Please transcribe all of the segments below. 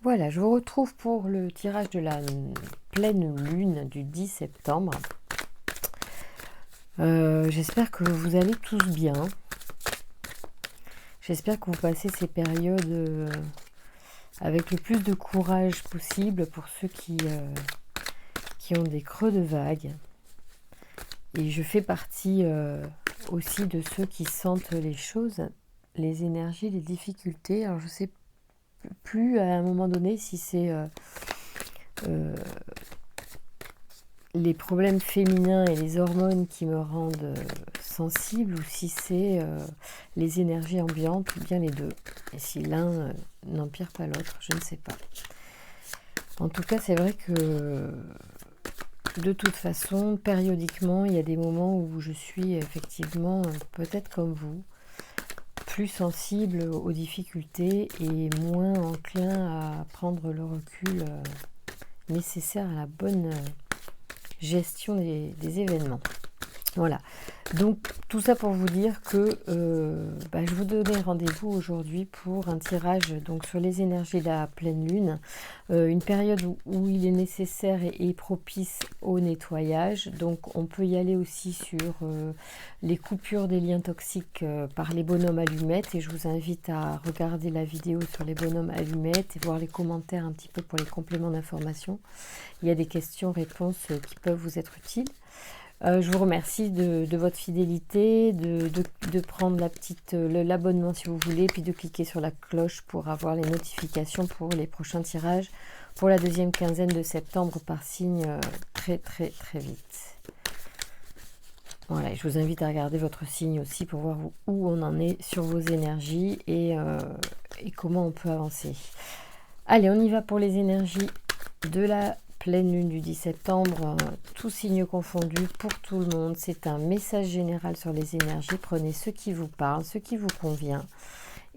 Voilà, je vous retrouve pour le tirage de la pleine lune du 10 septembre. J'espère que vous allez tous bien. J'espère que vous passez ces périodes avec le plus de courage possible pour ceux qui ont des creux de vague. Et je fais partie aussi de ceux qui sentent les choses, les énergies, les difficultés. Alors je ne sais plus à un moment donné si c'est les problèmes féminins et les hormones qui me rendent sensible, ou si c'est les énergies ambiantes, ou bien les deux. Et si l'un n'empire pas l'autre, je ne sais pas. En tout cas, c'est vrai que de toute façon, périodiquement, il y a des moments où je suis effectivement, peut-être comme vous, plus sensible aux difficultés et moins enclin à prendre le recul nécessaire à la bonne gestion des événements. Voilà, donc tout ça pour vous dire que je vous donnais rendez-vous aujourd'hui pour un tirage donc sur les énergies de la pleine lune, une période où il est nécessaire et propice au nettoyage. Donc on peut y aller aussi sur les coupures des liens toxiques par les bonhommes allumettes, et je vous invite à regarder la vidéo sur les bonhommes allumettes et voir les commentaires un petit peu pour les compléments d'information. Il y a des questions-réponses qui peuvent vous être utiles. Je vous remercie de votre fidélité, de prendre l'abonnement si vous voulez, puis de cliquer sur la cloche pour avoir les notifications pour les prochains tirages pour la deuxième quinzaine de septembre par signe très très très vite. Voilà, et je vous invite à regarder votre signe aussi pour voir où on en est sur vos énergies et comment on peut avancer. Allez, on y va pour les énergies de la pleine lune du 10 septembre, tous signes confondus pour tout le monde. C'est un message général sur les énergies. Prenez ce qui vous parle, ce qui vous convient,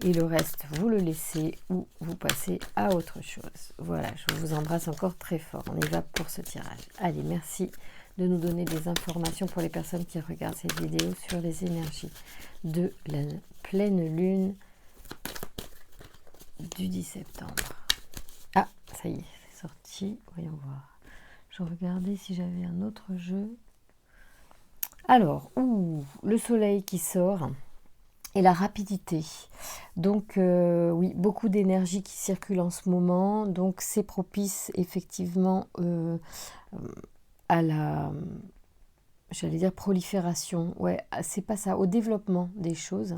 et le reste, vous le laissez ou vous passez à autre chose. Voilà, je vous embrasse encore très fort. On y va pour ce tirage. Allez, merci de nous donner des informations pour les personnes qui regardent cette vidéo sur les énergies de la pleine lune du 10 septembre. Ah, ça y est. Sorti, voyons voir. Je regardais si j'avais un autre jeu. Alors, le soleil qui sort et la rapidité. Donc, oui, beaucoup d'énergie qui circule en ce moment. Donc, c'est propice effectivement à la, j'allais dire, prolifération. Ouais, c'est pas ça, au développement des choses.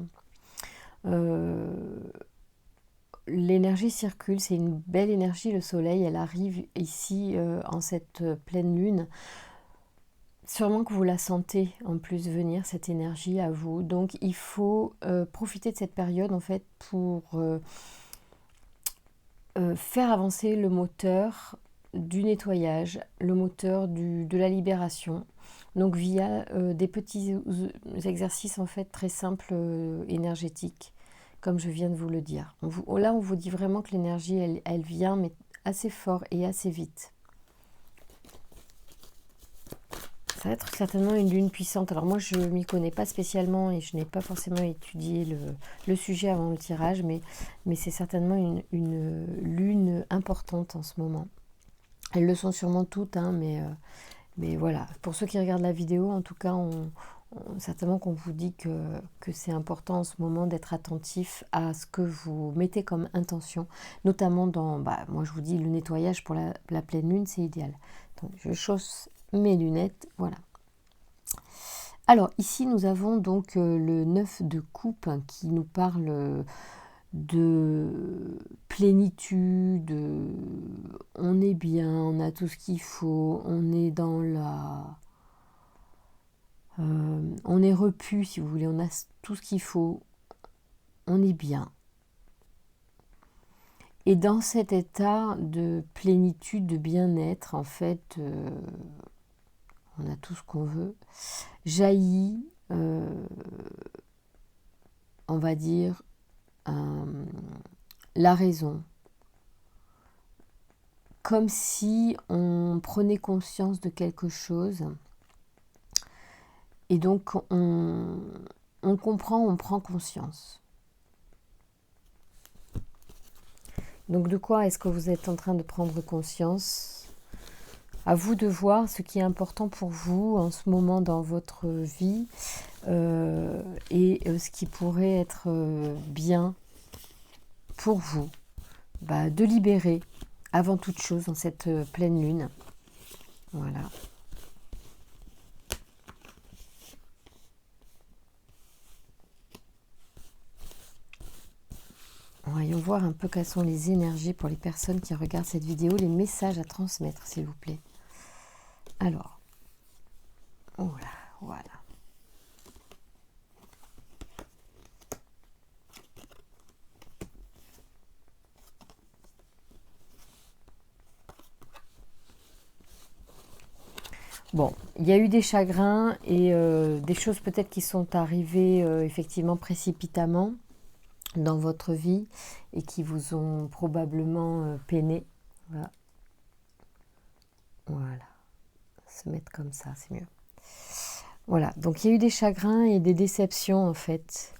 L'énergie circule, c'est une belle énergie, le soleil, elle arrive ici en cette pleine lune. Sûrement que vous la sentez en plus venir, cette énergie à vous. Donc il faut profiter de cette période en fait pour faire avancer le moteur du nettoyage, le moteur de la libération. Donc via des petits exercices en fait très simples énergétiques, comme je viens de vous le dire. Là, on vous dit vraiment que l'énergie, elle vient, mais assez fort et assez vite. Ça va être certainement une lune puissante. Alors moi, je ne m'y connais pas spécialement et je n'ai pas forcément étudié le sujet avant le tirage, mais c'est certainement une lune importante en ce moment. Elles le sont sûrement toutes, hein, mais voilà. Pour ceux qui regardent la vidéo, en tout cas, certainement qu'on vous dit que c'est important en ce moment d'être attentif à ce que vous mettez comme intention, notamment dans, moi je vous dis, le nettoyage pour la pleine lune, c'est idéal. Donc je chausse mes lunettes, voilà. Alors ici nous avons donc le 9 de coupe qui nous parle de plénitude, on est bien, on a tout ce qu'il faut, on est dans on est repu, si vous voulez, on a tout ce qu'il faut, on est bien. Et dans cet état de plénitude, de bien-être, en fait, on a tout ce qu'on veut, jaillit, on va dire, la raison. Comme si on prenait conscience de quelque chose. Et donc, on comprend, on prend conscience. Donc de quoi est-ce que vous êtes en train de prendre conscience? À vous de voir ce qui est important pour vous en ce moment dans votre vie et ce qui pourrait être bien pour vous, de libérer avant toute chose dans cette pleine lune. Voilà. Voyons voir un peu quelles sont les énergies pour les personnes qui regardent cette vidéo, les messages à transmettre, s'il vous plaît. Alors, voilà. Bon, il y a eu des chagrins et des choses peut-être qui sont arrivées effectivement précipitamment dans votre vie et qui vous ont probablement peiné. Voilà. Se mettre comme ça, c'est mieux. Voilà, donc il y a eu des chagrins et des déceptions en fait.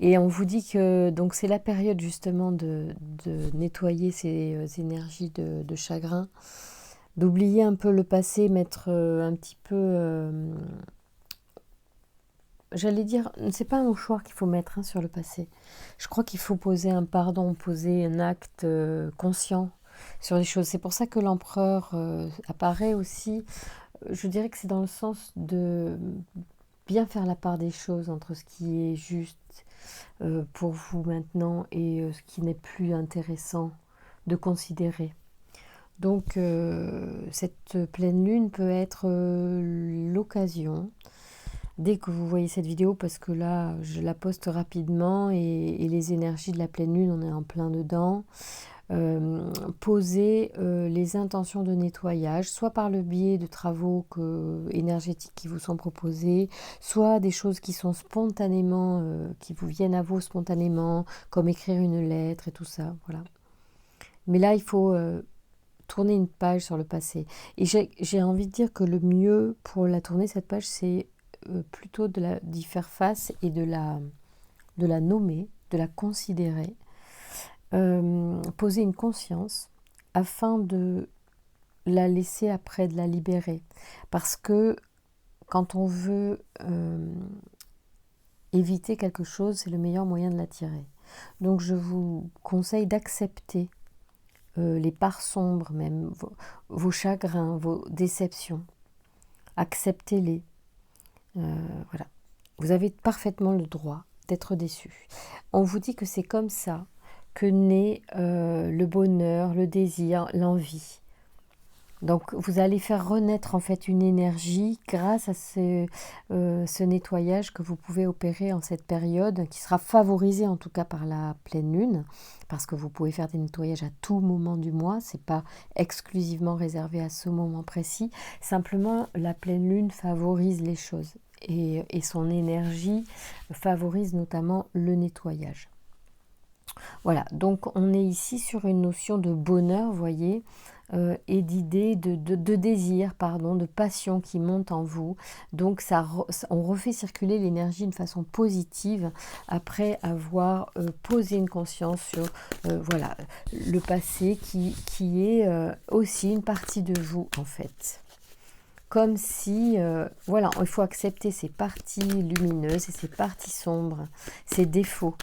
Et on vous dit que donc c'est la période justement de nettoyer ces énergies de chagrin, d'oublier un peu le passé, mettre un petit peu, j'allais dire, c'est pas un mouchoir qu'il faut mettre sur le passé. Je crois qu'il faut poser un pardon, poser un acte conscient sur les choses. C'est pour ça que l'empereur apparaît aussi. Je dirais que c'est dans le sens de bien faire la part des choses entre ce qui est juste pour vous maintenant et ce qui n'est plus intéressant de considérer. Donc cette pleine lune peut être l'occasion, dès que vous voyez cette vidéo, parce que là je la poste rapidement et les énergies de la pleine lune, on est en plein dedans, poser les intentions de nettoyage, soit par le biais de travaux énergétiques qui vous sont proposés, soit des choses qui sont spontanément, qui vous viennent à vous spontanément, comme écrire une lettre et tout ça, voilà. Mais là, il faut tourner une page sur le passé. Et j'ai envie de dire que le mieux pour la tourner, cette page, c'est plutôt d'y faire face et de la nommer, de la considérer, poser une conscience afin de la laisser après, de la libérer. Parce que quand on veut éviter quelque chose, c'est le meilleur moyen de l'attirer. Donc je vous conseille d'accepter les parts sombres, même vos chagrins, vos déceptions. Acceptez-les. Voilà. Vous avez parfaitement le droit d'être déçu. On vous dit que c'est comme ça que naît le bonheur, le désir, l'envie. Donc vous allez faire renaître en fait une énergie grâce à ce nettoyage que vous pouvez opérer en cette période, qui sera favorisée en tout cas par la pleine lune, parce que vous pouvez faire des nettoyages à tout moment du mois, c'est pas exclusivement réservé à ce moment précis, simplement la pleine lune favorise les choses et son énergie favorise notamment le nettoyage. Voilà, donc on est ici sur une notion de bonheur, vous voyez, et d'idée de désir, pardon, de passion qui monte en vous. Donc on refait circuler l'énergie d'une façon positive après avoir posé une conscience sur voilà, le passé qui est aussi une partie de vous en fait. Comme si, voilà, il faut accepter ces parties lumineuses et ces parties sombres, ces défauts.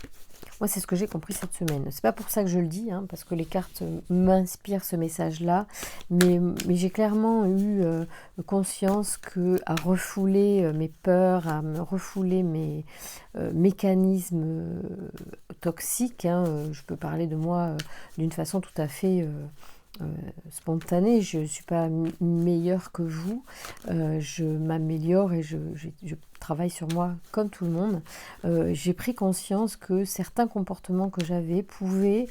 Moi, c'est ce que j'ai compris cette semaine. C'est pas pour ça que je le dis, parce que les cartes m'inspirent ce message-là, mais j'ai clairement eu conscience qu'à refouler mes peurs, à me refouler mes mécanismes toxiques, je peux parler de moi d'une façon tout à fait spontanée. Je ne suis pas meilleure que vous, je m'améliore et je travaille sur moi comme tout le monde. J'ai pris conscience que certains comportements que j'avais pouvaient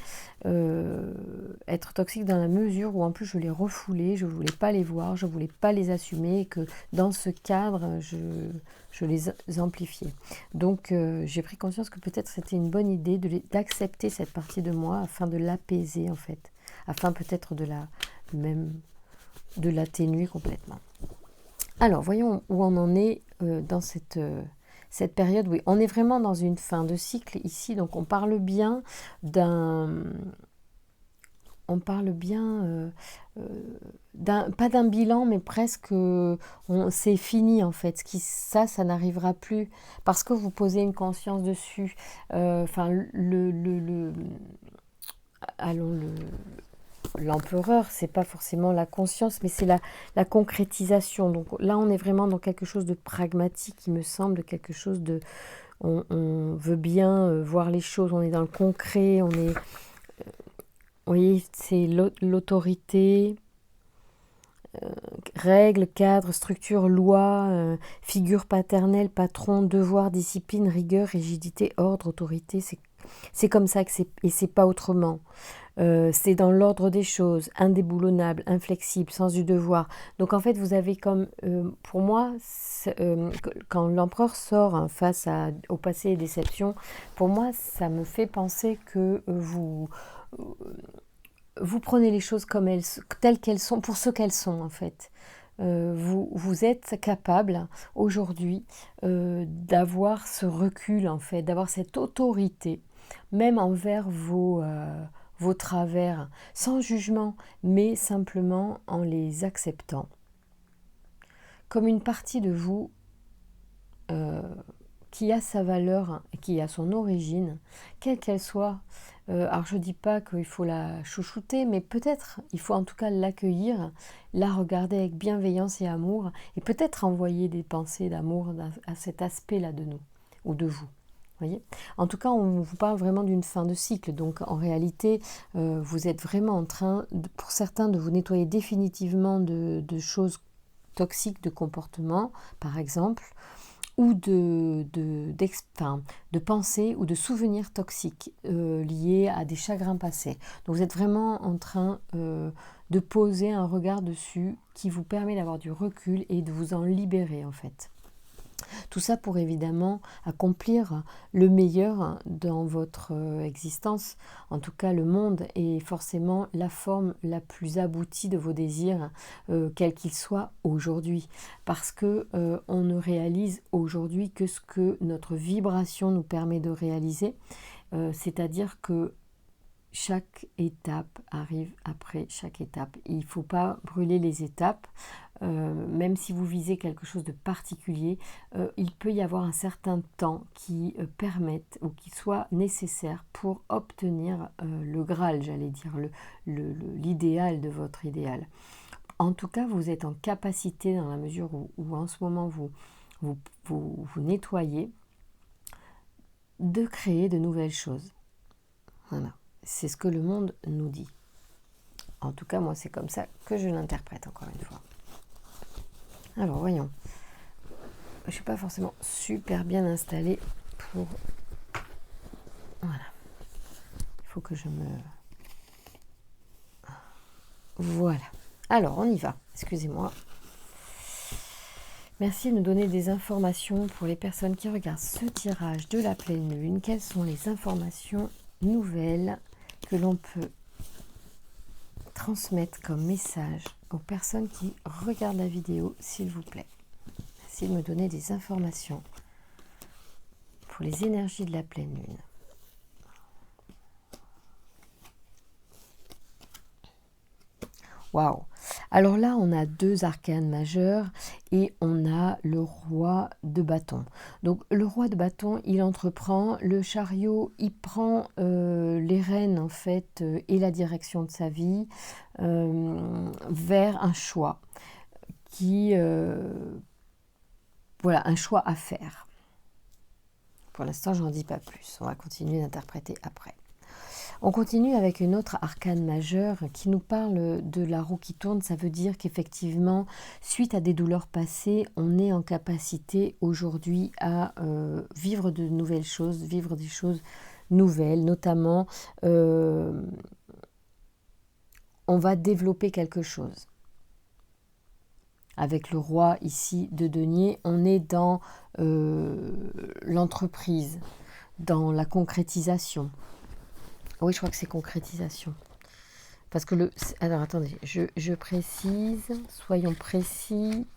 être toxiques dans la mesure où en plus je les refoulais, je ne voulais pas les voir, je ne voulais pas les assumer et que dans ce cadre je les amplifiais. Donc j'ai pris conscience que peut-être c'était une bonne idée d'accepter cette partie de moi afin de l'apaiser en fait, afin peut-être de l'atténuer complètement. Alors, voyons où on en est dans cette cette période, oui, on est vraiment dans une fin de cycle ici, donc on parle bien d'un... On parle bien, pas d'un bilan, mais presque, c'est fini en fait. Ça n'arrivera plus parce que vous posez une conscience dessus. Enfin, allons, l'empereur, c'est pas forcément la conscience, mais c'est la concrétisation. Donc là, on est vraiment dans quelque chose de pragmatique, il me semble, quelque chose de... On veut bien voir les choses, on est dans le concret, on est... Oui, c'est l'autorité, règles, cadres, structure, loi, figure paternelle, patron, devoir, discipline, rigueur, rigidité, ordre, autorité. C'est comme ça que c'est, et c'est pas autrement. C'est dans l'ordre des choses, indéboulonnable, inflexible, sens du devoir. Donc en fait, vous avez comme, pour moi, quand l'empereur sort hein, au passé et déception, pour moi, ça me fait penser que vous prenez les choses comme telles qu'elles sont, pour ce qu'elles sont en fait. Vous êtes capable aujourd'hui d'avoir ce recul en fait, d'avoir cette autorité, même envers vos travers, sans jugement, mais simplement en les acceptant. Comme une partie de vous qui a sa valeur et qui a son origine, quelle qu'elle soit. Alors je ne dis pas qu'il faut la chouchouter, mais peut-être il faut en tout cas l'accueillir, la regarder avec bienveillance et amour, et peut-être envoyer des pensées d'amour à cet aspect-là de nous, ou de vous. Voyez, en tout cas, on vous parle vraiment d'une fin de cycle. Donc, en réalité, vous êtes vraiment en train, pour certains, de vous nettoyer définitivement de choses toxiques de comportement, par exemple, ou de pensées ou de souvenirs toxiques liés à des chagrins passés. Donc vous êtes vraiment en train de poser un regard dessus qui vous permet d'avoir du recul et de vous en libérer en fait. Tout ça pour évidemment accomplir le meilleur dans votre existence. En tout cas, le monde est forcément la forme la plus aboutie de vos désirs, quels qu'ils soient aujourd'hui. Parce que on ne réalise aujourd'hui que ce que notre vibration nous permet de réaliser. C'est-à-dire que chaque étape arrive après chaque étape. Il ne faut pas brûler les étapes. Même si vous visez quelque chose de particulier, il peut y avoir un certain temps qui permette ou qui soit nécessaire pour obtenir le Graal, j'allais dire, l'idéal de votre idéal. En tout cas, vous êtes en capacité, dans la mesure où en ce moment vous nettoyez, de créer de nouvelles choses. Voilà. C'est ce que le monde nous dit. En tout cas, moi, c'est comme ça que je l'interprète, encore une fois. Alors, voyons. Je ne suis pas forcément super bien installée pour... Voilà. Il faut que je me... Voilà. Alors, on y va. Excusez-moi. Merci de nous donner des informations pour les personnes qui regardent ce tirage de la pleine lune. Quelles sont les informations nouvelles que l'on peut transmettre comme message aux personnes qui regardent la vidéo, s'il vous plaît. Merci de me donner des informations pour les énergies de la pleine lune. Waouh! Alors là, on a deux arcanes majeurs et on a le roi de bâton. Donc le roi de bâton, il entreprend, le chariot, il prend les rênes en fait et la direction de sa vie vers un choix voilà, un choix à faire. Pour l'instant, j'en dis pas plus. On va continuer d'interpréter après. On continue avec une autre arcane majeure qui nous parle de la roue qui tourne. Ça veut dire qu'effectivement, suite à des douleurs passées, on est en capacité aujourd'hui à vivre de nouvelles choses, vivre des choses nouvelles. Notamment, on va développer quelque chose. Avec le roi ici de denier, on est dans l'entreprise, dans la concrétisation. Oui, je crois que c'est concrétisation. Parce que alors, attendez, je précise, soyons précis.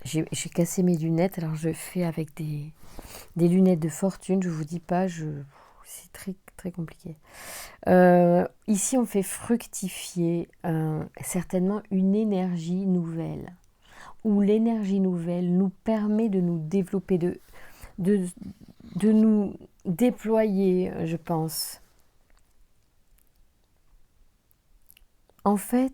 J'ai cassé mes lunettes, alors je fais avec des lunettes de fortune, je vous dis pas, c'est très, très compliqué. Ici, on fait fructifier certainement une énergie nouvelle, où l'énergie nouvelle nous permet de nous développer, de, de nous déployer, je pense. En fait,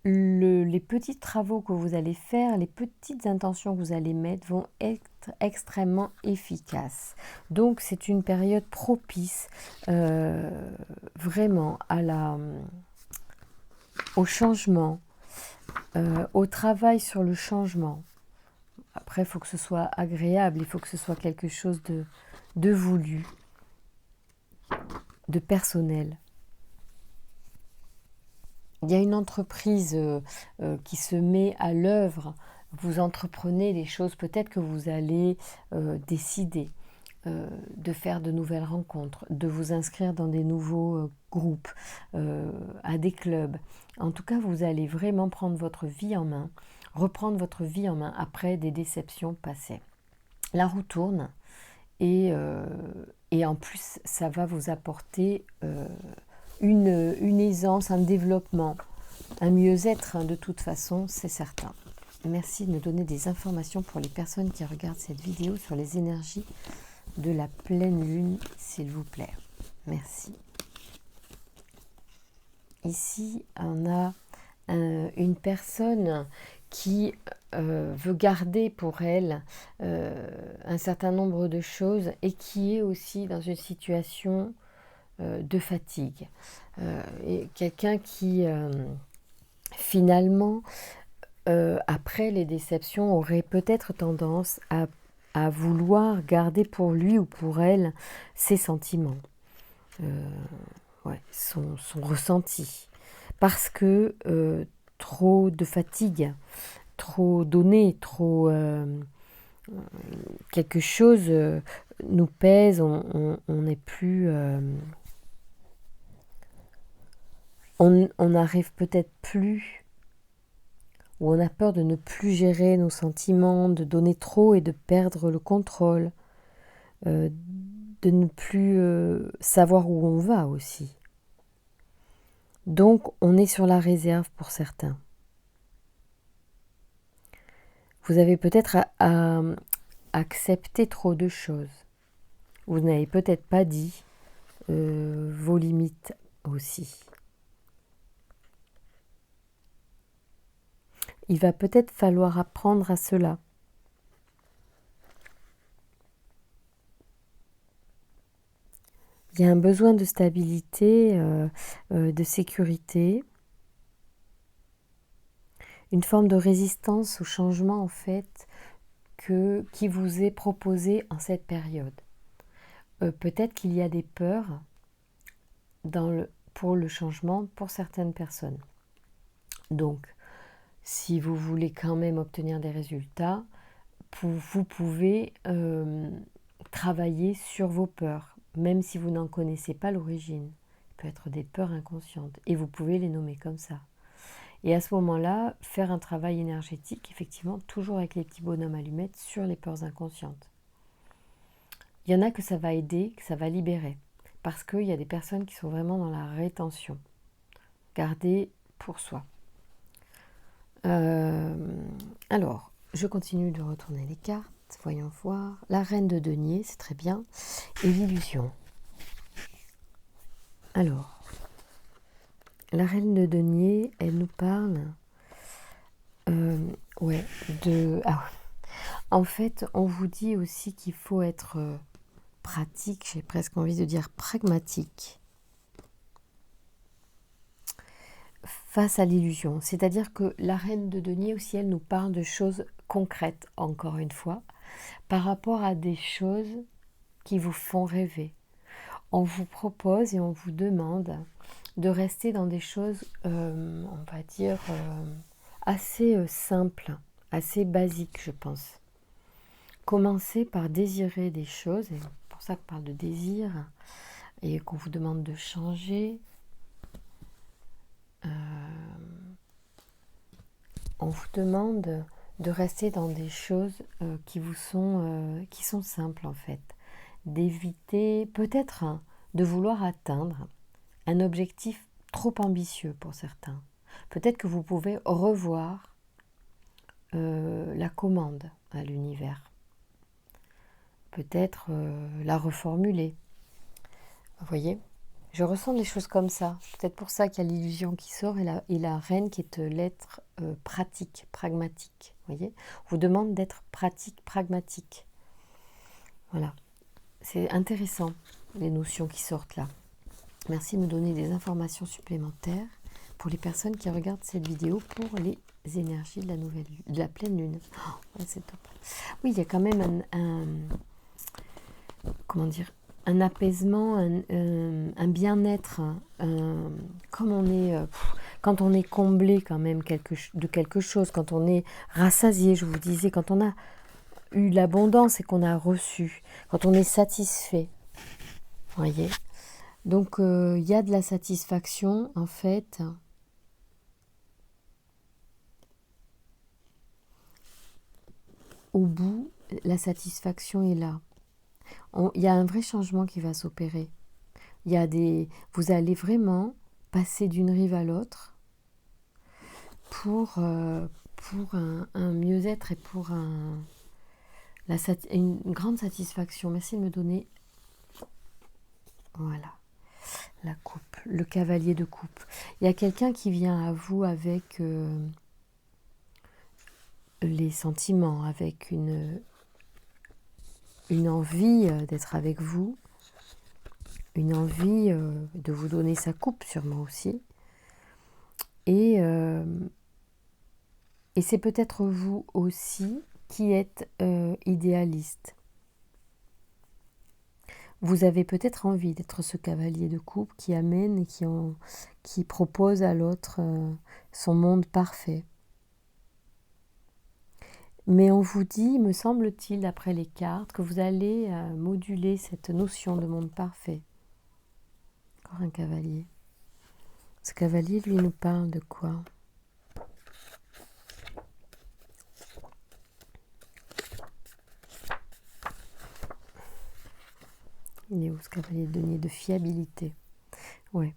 les petits travaux que vous allez faire, les petites intentions que vous allez mettre vont être extrêmement efficaces. Donc c'est une période propice vraiment au changement, au travail sur le changement. Après, il faut que ce soit agréable, il faut que ce soit quelque chose de voulu, de personnel. Il y a une entreprise qui se met à l'œuvre. Vous entreprenez des choses, peut-être que vous allez décider de faire de nouvelles rencontres, de vous inscrire dans des nouveaux groupes, à des clubs. En tout cas, vous allez vraiment prendre votre vie en main, reprendre votre vie en main après des déceptions passées. La roue tourne et en plus, ça va vous apporter une aisance, un développement, un mieux-être, hein, de toute façon, c'est certain. Merci de me donner des informations pour les personnes qui regardent cette vidéo sur les énergies de la pleine lune, s'il vous plaît. Merci. Ici, on a une personne qui veut garder pour elle un certain nombre de choses et qui est aussi dans une situation de fatigue. Et quelqu'un qui, finalement, après les déceptions, aurait peut-être tendance à vouloir garder pour lui ou pour elle ses sentiments, ouais, son ressenti. Parce que trop de fatigue, trop donné, trop quelque chose nous pèse, on n'est plus... on n'arrive peut-être plus, ou on a peur de ne plus gérer nos sentiments, de donner trop et de perdre le contrôle, de ne plus savoir où on va aussi. Donc on est sur la réserve pour certains. Vous avez peut-être à accepter trop de choses. Vous n'avez peut-être pas dit vos limites aussi. Il va peut-être falloir apprendre à cela. Il y a un besoin de stabilité, de sécurité, une forme de résistance au changement en fait qui vous est proposé en cette période. Peut-être qu'il y a des peurs pour le changement pour certaines personnes. Donc, si vous voulez quand même obtenir des résultats, vous pouvez travailler sur vos peurs, même si vous n'en connaissez pas l'origine. Il peut être des peurs inconscientes et vous pouvez les nommer comme ça. Et à ce moment-là, faire un travail énergétique, effectivement, toujours avec les petits bonhommes allumettes sur les peurs inconscientes. Il y en a que ça va aider, que ça va libérer, parce qu'il y a des personnes qui sont vraiment dans la rétention, garder pour soi. Alors, je continue de retourner les cartes. Voyons voir. La reine de denier, c'est très bien. Et l'illusion. Alors, la reine de denier, elle nous parle en fait, on vous dit aussi qu'il faut être pratique, j'ai presque envie de dire pragmatique, face à l'illusion. C'est-à-dire que la reine de denier aussi, elle nous parle de choses concrètes, encore une fois, par rapport à des choses qui vous font rêver. On vous propose et on vous demande de rester dans des choses, on va dire, assez simples, assez basiques, je pense. Commencez par désirer des choses, et c'est pour ça qu'on parle de désir, et qu'on vous demande de changer. On vous demande de rester dans des choses qui sont simples en fait. D'éviter peut-être de vouloir atteindre un objectif trop ambitieux pour certains. Peut-être que vous pouvez revoir la commande à l'univers. Peut-être la reformuler. Vous voyez ? Je ressens des choses comme ça. C'est peut-être pour ça qu'il y a l'illusion qui sort et la reine qui est l'être pratique, pragmatique. Vous voyez ? On vous demande d'être pratique, pragmatique. Voilà. C'est intéressant, les notions qui sortent là. Merci de me donner des informations supplémentaires pour les personnes qui regardent cette vidéo pour les énergies de la pleine lune. Oh, ouais, c'est top. Oui, il y a quand même comment dire, un apaisement, un bien-être, comme on est, quand on est comblé quand même de quelque chose, quand on est rassasié, je vous disais, quand on a eu l'abondance et qu'on a reçu, quand on est satisfait, voyez. Donc il y a de la satisfaction en fait. Au bout, la satisfaction est là. Il y a un vrai changement qui va s'opérer. Vous allez vraiment passer d'une rive à l'autre pour un mieux-être et pour une grande satisfaction. Merci de me donner, voilà, la coupe, le cavalier de coupe. Il y a quelqu'un qui vient à vous avec les sentiments, avec une envie d'être avec vous, une envie de vous donner sa coupe sûrement aussi. Et c'est peut-être vous aussi qui êtes idéaliste. Vous avez peut-être envie d'être ce cavalier de coupe qui amène et qui propose à l'autre son monde parfait. Mais on vous dit, me semble-t-il, d'après les cartes, que vous allez moduler cette notion de monde parfait. Encore un cavalier. Ce cavalier, lui, nous parle de quoi ? Il est où ce cavalier de denier ? De fiabilité. Ouais.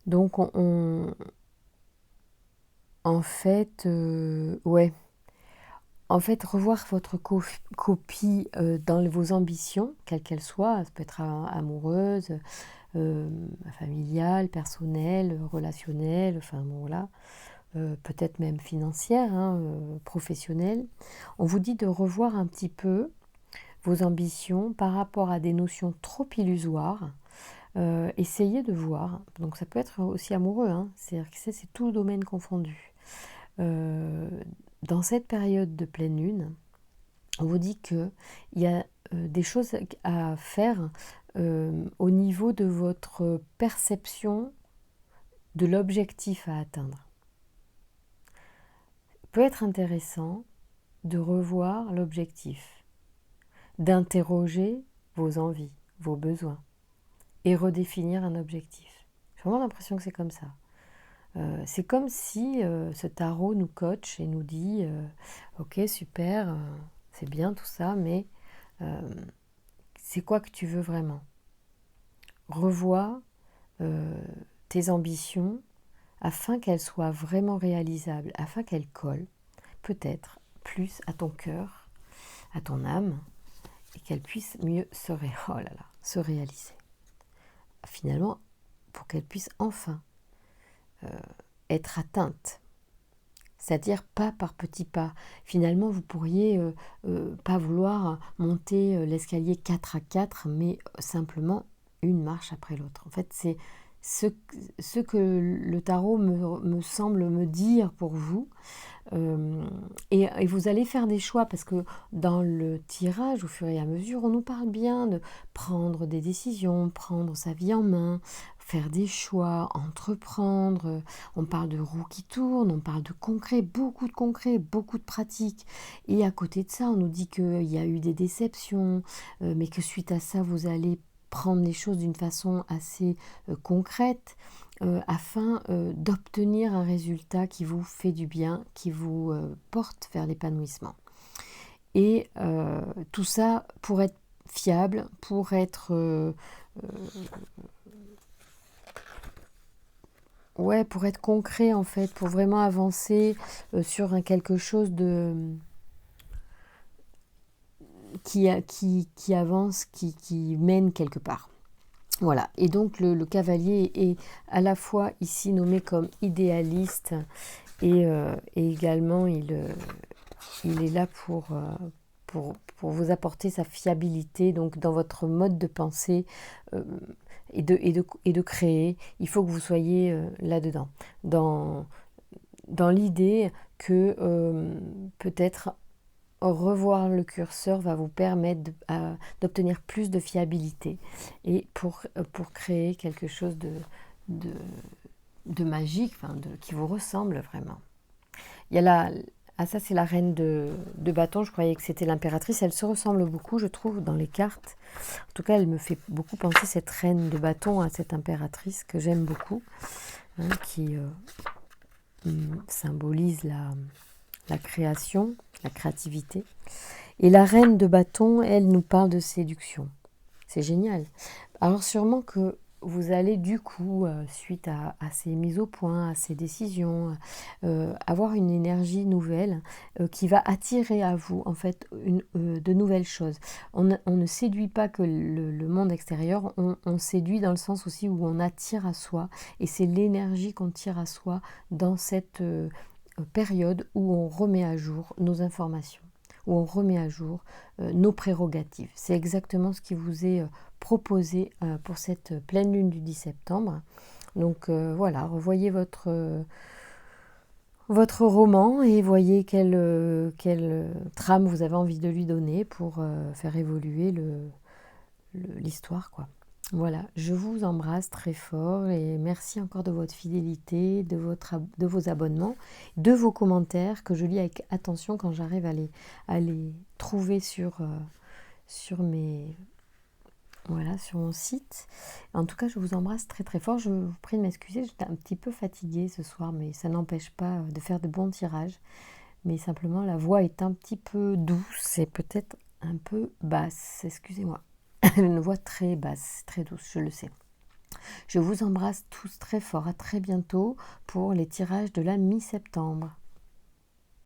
Donc, en fait, ouais. En fait, revoir votre copie dans vos ambitions, quelles qu'elles soient, ça peut être amoureuse, familiale, personnelle, relationnelle, enfin bon voilà, peut-être même financière, professionnelle. On vous dit de revoir un petit peu vos ambitions par rapport à des notions trop illusoires. Essayez de voir, donc ça peut être aussi amoureux, c'est-à-dire que c'est tout le domaine confondu. Dans cette période de pleine lune, on vous dit qu'il y a des choses à faire au niveau de votre perception de l'objectif à atteindre. Il peut être intéressant de revoir l'objectif, d'interroger vos envies, vos besoins et redéfinir un objectif. J'ai vraiment l'impression que c'est comme ça. C'est comme si ce tarot nous coach et nous dit ok, super, c'est bien tout ça, mais c'est quoi que tu veux vraiment ? Revois tes ambitions afin qu'elles soient vraiment réalisables, afin qu'elles collent peut-être plus à ton cœur, à ton âme, et qu'elles puissent mieux se réaliser. Finalement, pour qu'elles puissent enfin être atteintes. C'est-à-dire pas par petits pas. Finalement, vous pourriez pas vouloir monter l'escalier 4 à 4, mais simplement une marche après l'autre. En fait, c'est ce que le tarot me semble me dire pour vous. Et vous allez faire des choix, parce que dans le tirage, au fur et à mesure, on nous parle bien de prendre des décisions, prendre sa vie en main, faire des choix, entreprendre. On parle de roue qui tourne, on parle de concret, beaucoup de pratique. Et à côté de ça, on nous dit qu'il y a eu des déceptions, mais que suite à ça, vous allez prendre les choses d'une façon assez concrète afin d'obtenir un résultat qui vous fait du bien, qui vous porte vers l'épanouissement. Et tout ça pour être fiable, pour être pour être concret en fait, pour vraiment avancer sur quelque chose qui avance, qui mène quelque part. Voilà, et donc le cavalier est à la fois ici nommé comme idéaliste et également il est là pour vous apporter sa fiabilité donc dans votre mode de pensée et de créer. Il faut que vous soyez là-dedans, dans l'idée que peut-être revoir le curseur va vous permettre d'obtenir plus de fiabilité et pour créer quelque chose de magique, qui vous ressemble vraiment. Il y a ça c'est la reine de bâton, je croyais que c'était l'impératrice, elle se ressemble beaucoup je trouve dans les cartes. En tout cas elle me fait beaucoup penser cette reine de bâton à cette impératrice que j'aime beaucoup, qui symbolise la création, la créativité. Et la reine de bâton, elle nous parle de séduction. C'est génial. Alors sûrement que vous allez du coup, suite à ces mises au point, à ces décisions, avoir une énergie nouvelle qui va attirer à vous en fait de nouvelles choses. On ne séduit pas que le monde extérieur, on séduit dans le sens aussi où on attire à soi, et c'est l'énergie qu'on tire à soi dans cette période où on remet à jour nos informations, où on remet à jour nos prérogatives. C'est exactement ce qui vous est proposé pour cette pleine lune du 10 septembre. Donc voilà, revoyez votre roman et voyez quelle trame vous avez envie de lui donner pour faire évoluer l'histoire, quoi. Voilà, je vous embrasse très fort et merci encore de votre fidélité, de vos abonnements, de vos commentaires que je lis avec attention quand j'arrive à les trouver sur mon site. En tout cas, je vous embrasse très très fort. Je vous prie de m'excuser, j'étais un petit peu fatiguée ce soir, mais ça n'empêche pas de faire de bons tirages. Mais simplement, la voix est un petit peu douce et peut-être un peu basse, excusez-moi. Une voix très basse, très douce, je le sais. Je vous embrasse tous très fort, à très bientôt pour les tirages de la mi-septembre.